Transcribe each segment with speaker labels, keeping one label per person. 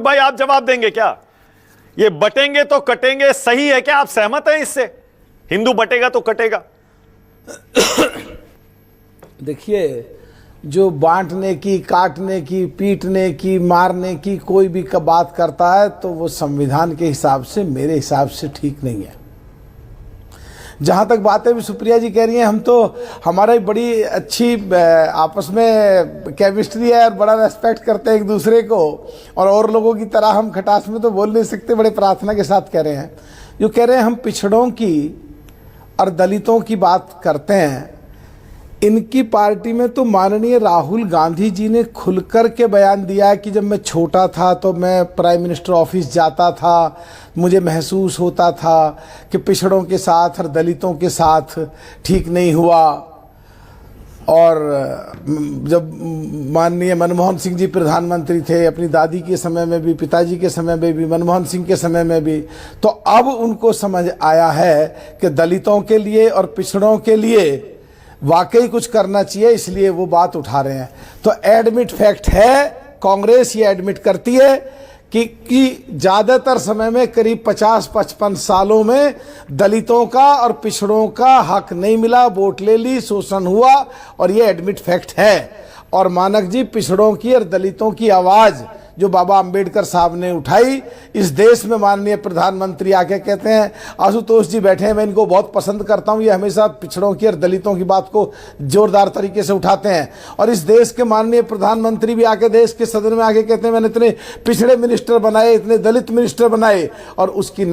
Speaker 1: भाई आप जवाब देंगे क्या? ये बटेंगे तो कटेंगे सही है क्या? आप सहमत हैं इससे? हिंदू बटेगा तो कटेगा?
Speaker 2: देखिए, जो बांटने की, काटने की, पीटने की, मारने की कोई भी बात करता है तो वो संविधान के हिसाब से, मेरे हिसाब से ठीक नहीं है। जहाँ तक बातें भी सुप्रिया जी कह रही हैं, हम तो हमारा बड़ी अच्छी आपस में केमिस्ट्री है और बड़ा रेस्पेक्ट करते हैं एक दूसरे को, और लोगों की तरह हम खटास में तो बोल नहीं सकते, बड़े प्रार्थना के साथ कह रहे हैं। जो कह रहे हैं हम पिछड़ों की और दलितों की बात करते हैं, इनकी पार्टी में तो माननीय राहुल गांधी जी ने खुलकर के बयान दिया है कि जब मैं छोटा था तो मैं प्राइम मिनिस्टर ऑफिस जाता था, मुझे महसूस होता था कि पिछड़ों के साथ और दलितों के साथ ठीक नहीं हुआ। और जब माननीय मनमोहन सिंह जी प्रधानमंत्री थे, अपनी दादी के समय में भी, पिताजी के समय में भी, मनमोहन सिंह के समय में भी, तो अब उनको समझ आया है कि दलितों के लिए और पिछड़ों के लिए वाकई कुछ करना चाहिए, इसलिए वो बात उठा रहे हैं। तो एडमिट फैक्ट है, कांग्रेस ये एडमिट करती है कि ज़्यादातर समय में करीब 50-55 सालों में दलितों का और पिछड़ों का हक नहीं मिला, वोट ले ली, शोषण हुआ, और ये एडमिट फैक्ट है। और मानक जी, पिछड़ों की और दलितों की आवाज़ जो बाबा अंबेडकर साहब ने उठाई, इस देश में माननीय प्रधानमंत्री आके कहते हैं, आशुतोष जी बैठे हैं, मैं इनको बहुत पसंद करता हूं, ये हमेशा पिछड़ों की और दलितों की बात को जोरदार तरीके से उठाते हैं। और इस देश के माननीय प्रधानमंत्री भी आके देश के सदन में आके कहते हैं, मैंने इतने पिछड़े मिनिस्टर बनाए, इतने दलित मिनिस्टर बनाए, और उनकी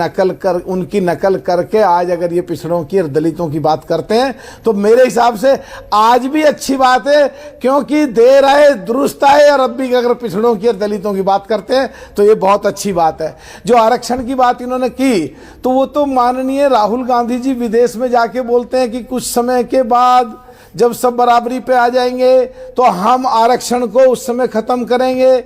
Speaker 2: नकल करके आज अगर ये पिछड़ों की और दलितों की बात करते हैं तो मेरे हिसाब से आज भी अच्छी बात है, क्योंकि देर आए दुरुस्त आए। और अब भी अगर पिछड़ों की और दलितों की बात करते हैं तो ये बहुत अच्छी बात है। जो आरक्षण की बात इन्होंने की, तो वो तो माननीय राहुल गांधी जी विदेश में जाके बोलते हैं कि कुछ समय के बाद जब सब बराबरी पे आ जाएंगे तो हम आरक्षण को उस समय खत्म करेंगे।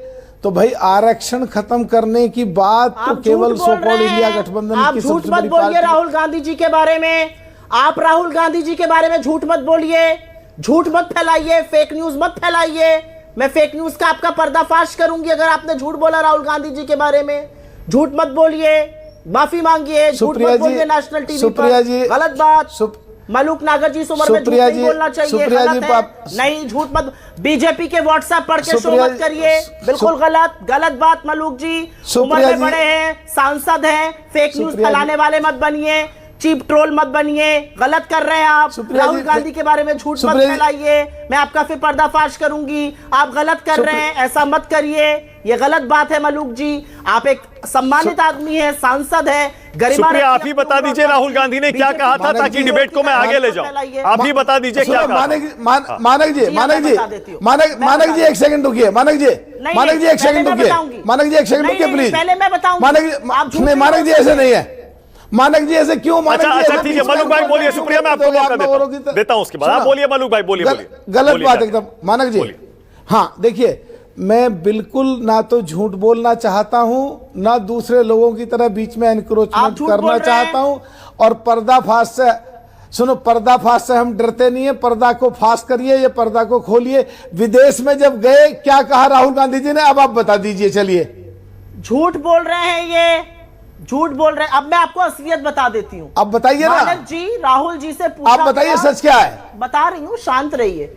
Speaker 2: तो भाई, आरक्षण खत्म करने की बात तो केवल सो कॉल्ड इंडिया गठबंधन की
Speaker 3: झूठ मत बोलिए राहुल गांधी जी के बारे में। आप राहुल गांधी जी के बारे में झूठ मत बोलिए, झूठ मत फैलाइए, फेक न्यूज मत फैलाइए। मैं फेक न्यूज का आपका पर्दाफाश करूंगी अगर आपने झूठ बोला राहुल गांधी जी के बारे में। झूठ मत बोलिए, माफी मांगिए, झूठ मत बोलिए नेशनल टीवी पर। गलत बात। मलूक नागर जी, इस उम्र में झूठ नहीं बोलना चाहिए, गलत है। नहीं, झूठ मत। बीजेपी के व्हाट्सएप पढ़ के शो मत करिए, बिल्कुल गलत बात। मलूक जी उम्र में बड़े हैं, सांसद हैं, फेक न्यूज फैलाने वाले मत बनिए, चीप ट्रोल मत बनिए, गलत कर रहे हैं आप। राहुल गांधी के बारे में झूठ मत फैलाइए, मैं आपका फिर पर्दाफाश करूंगी। आप गलत कर रहे हैं, ऐसा मत करिए, ये गलत बात है। मलूक जी, आप एक सम्मानित आदमी है, सांसद है, गरिमा।
Speaker 1: आप ही बता दीजिए राहुल गांधी ने क्या कहा था, ताकि डिबेट को मैं आगे ले जाऊं। आप ही बता दीजिए क्या कहा।
Speaker 2: मानक जी एक सेकंड रुकिए, मानक जी एक सेकंड रुकिए प्लीज।
Speaker 3: पहले मैं बताऊंगा।
Speaker 2: मानक जी ऐसे नहीं है, मानक जी ऐसे क्यों?
Speaker 1: अच्छा ठीक है, मलूक भाई बोलिए। शुक्रिया, मैं आपको मौका देता हूं उसके बाद आप बोलिए। मलूक भाई बोलिए।
Speaker 2: गलत बात एकदम, मानक जी। हाँ देखिए, मैं बिल्कुल ना तो झूठ बोलना चाहता हूं, ना दूसरे लोगों की तरह बीच में एनक्रोचमेंट करना चाहता हूं। और पर्दाफाश से, सुनो, पर्दाफाश से हम डरते नहीं है, पर्दा को फाश करिए, ये पर्दा को खोलिए। विदेश में जब गए, क्या कहा राहुल गांधी जी ने, अब आप बता दीजिए। चलिए,
Speaker 3: झूठ बोल रहे हैं, ये झूठ बोल रहे हैं। अब मैं आपको असलियत बता देती हूँ।
Speaker 2: अब बताइए ना।
Speaker 3: मानक जी, राहुल जी से पूछा,
Speaker 2: आप बताइए सच क्या है।
Speaker 3: बता रही हूँ, शांत रहिए,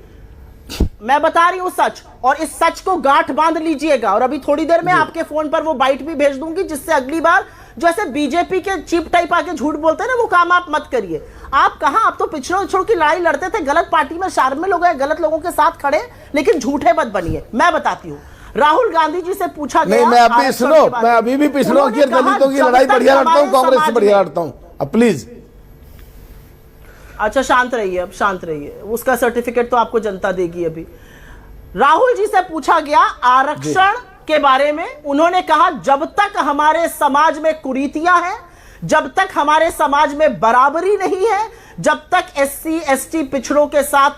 Speaker 3: मैं बता रही हूँ सच। और इस सच को गांठ बांध लीजिएगा। और अभी थोड़ी देर में आपके फोन पर वो बाइट भी भेज दूंगी, जिससे अगली बार जो ऐसे बीजेपी के चिप टाइप आके झूठ बोलते हैं ना, वो काम आप मत करिए। आप कहां, आप तो पिछड़ों की लड़ाई लड़ते थे, गलत पार्टी में शामिल हो गए, गलत लोगों के साथ खड़े, लेकिन झूठे मत बनिए। मैं बताती हूँ, राहुल गांधी जी से पूछा गया।
Speaker 2: नहीं, मैं अभी सुनो, मैं अभी भी पिछड़ों की दलितों की लड़ाई बढ़िया लड़ता हूँ, कांग्रेस से बढ़िया लड़ता हूँ। अब प्लीज।
Speaker 3: अच्छा शांत रहिए, अब शांत रहिए, उसका सर्टिफिकेट तो आपको जनता देगी। अभी राहुल जी से पूछा गया आरक्षण के बारे में, उन्होंने कहा जब तक हमारे समाज में कुरीतियां हैं, जब तक हमारे समाज में बराबरी नहीं है, जब तक SC ST पिछड़ों के साथ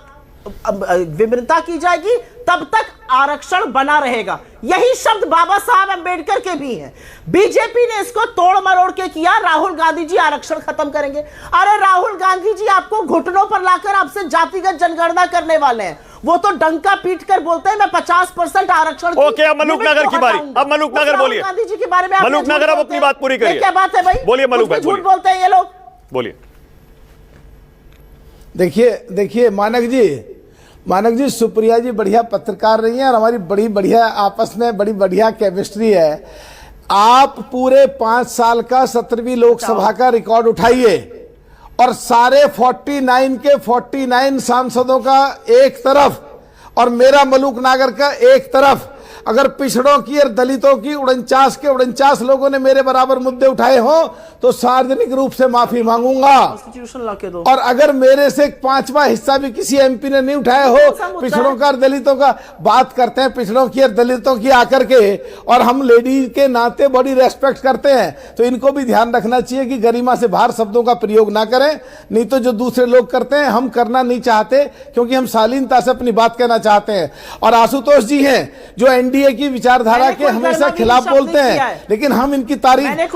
Speaker 3: विभिन्नता की जाएगी तब तक आरक्षण बना रहेगा। यही शब्द बाबा साहब अंबेडकर के भी हैं। बीजेपी ने इसको तोड़ मरोड़ के किया, राहुल गांधी जी आरक्षण खत्म करेंगे। अरे राहुल गांधी जी आपको घुटनों पर लाकर आपसे जातिगत जनगणना करने वाले हैं। वो तो डंका पीट कर बोलते हैं मैं 50% आरक्षण।
Speaker 1: ओके, अब मलूकनगर की बारी। अब मलूकनगर बोलिए।
Speaker 3: गांधी जी के बारे में
Speaker 1: मलूकनगर, अब अपनी बात पूरी करिए।
Speaker 3: क्या बात है भाई?
Speaker 1: बोलिए मलूक भाई,
Speaker 3: झूठ बोलते हैं ये लोग।
Speaker 1: बोलिए।
Speaker 2: देखिए मानक जी सुप्रिया जी बढ़िया पत्रकार रही हैं और हमारी बड़ी बढ़िया आपस में बड़ी बढ़िया केमिस्ट्री है। आप पूरे 5 साल का 17वीं लोकसभा का रिकॉर्ड उठाइए और सारे 49 के 49 सांसदों का एक तरफ और मेरा मलूकनगर का एक तरफ, अगर पिछड़ों की और दलितों की 49 के 49 लोगों ने मेरे बराबर मुद्दे उठाए हो तो सार्वजनिक रूप से माफी मांगूंगा।
Speaker 3: कॉन्स्टिट्यूशन ला के दो।
Speaker 2: और अगर मेरे से 5वां हिस्सा भी किसी एमपी ने नहीं उठाया हो पिछड़ों का और दलितों का, बात करते हैं पिछड़ों की और दलितों की आकर के, और हम लेडीज के नाते बड़ी रेस्पेक्ट करते हैं, तो इनको भी ध्यान रखना चाहिए कि गरिमा से बाहर शब्दों का प्रयोग ना करें। नहीं तो जो दूसरे लोग करते हैं हम करना नहीं चाहते, क्योंकि हम शालीनता से अपनी बात कहना चाहते हैं। और आशुतोष जी हैं जो एनडीए की विचारधारा के हमेशा खिलाफ बोलते हैं, लेकिन हम इनकी तारीफ,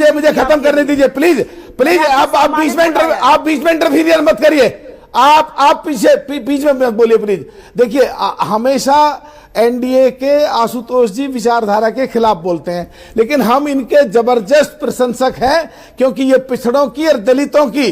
Speaker 2: मुझे खत्म करने दीजिए प्लीज। आप बीच में इंटरफीरियर मत करिए। आप बीच में बोलिए प्लीज। देखिए हमेशा एनडीए के आशुतोष जी विचारधारा के खिलाफ बोलते हैं, लेकिन हम इनके जबरदस्त प्रशंसक हैं, क्योंकि ये पिछड़ों की और दलितों की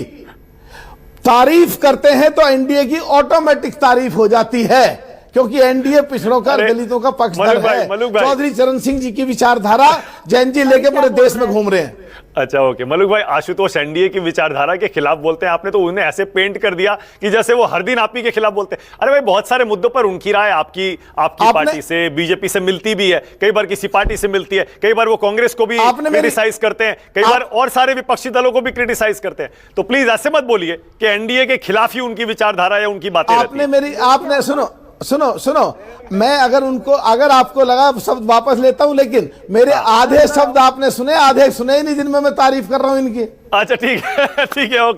Speaker 2: तारीफ करते हैं तो एनडीए की ऑटोमेटिक तारीफ हो जाती है, क्योंकि एनडीए पिछड़ों का दलितों का पक्षधर है। चौधरी चरण सिंह जी की विचारधारा जैन जी लेके पूरे देश में घूम रहे हैं।
Speaker 1: अच्छा ओके, मलूक भाई आशुतोष एनडीए की विचारधारा के खिलाफ बोलते हैं। आपने तो उन्हें ऐसे पेंट कर दिया कि जैसे वो हर दिन आप ही के खिलाफ बोलते हैं। अरे भाई बहुत सारे मुद्दों पर उनकी राय आपकी पार्टी से, बीजेपी से मिलती भी है, कई बार किसी पार्टी से मिलती है, कई बार वो कांग्रेस को भी क्रिटिसाइज करते हैं, कई बार और सारे विपक्षी दलों को भी क्रिटिसाइज करते हैं। तो प्लीज ऐसे मत बोलिए कि एनडीए के खिलाफ ही उनकी विचारधारा या उनकी बातें।
Speaker 2: आपने सुनो, मैं अगर आपको लगा शब्द वापस लेता हूं, लेकिन मेरे आधे शब्द आपने सुने, आधे सुने ही नहीं जिनमें मैं तारीफ कर रहा हूं इनकी।
Speaker 1: अच्छा ठीक है ओके।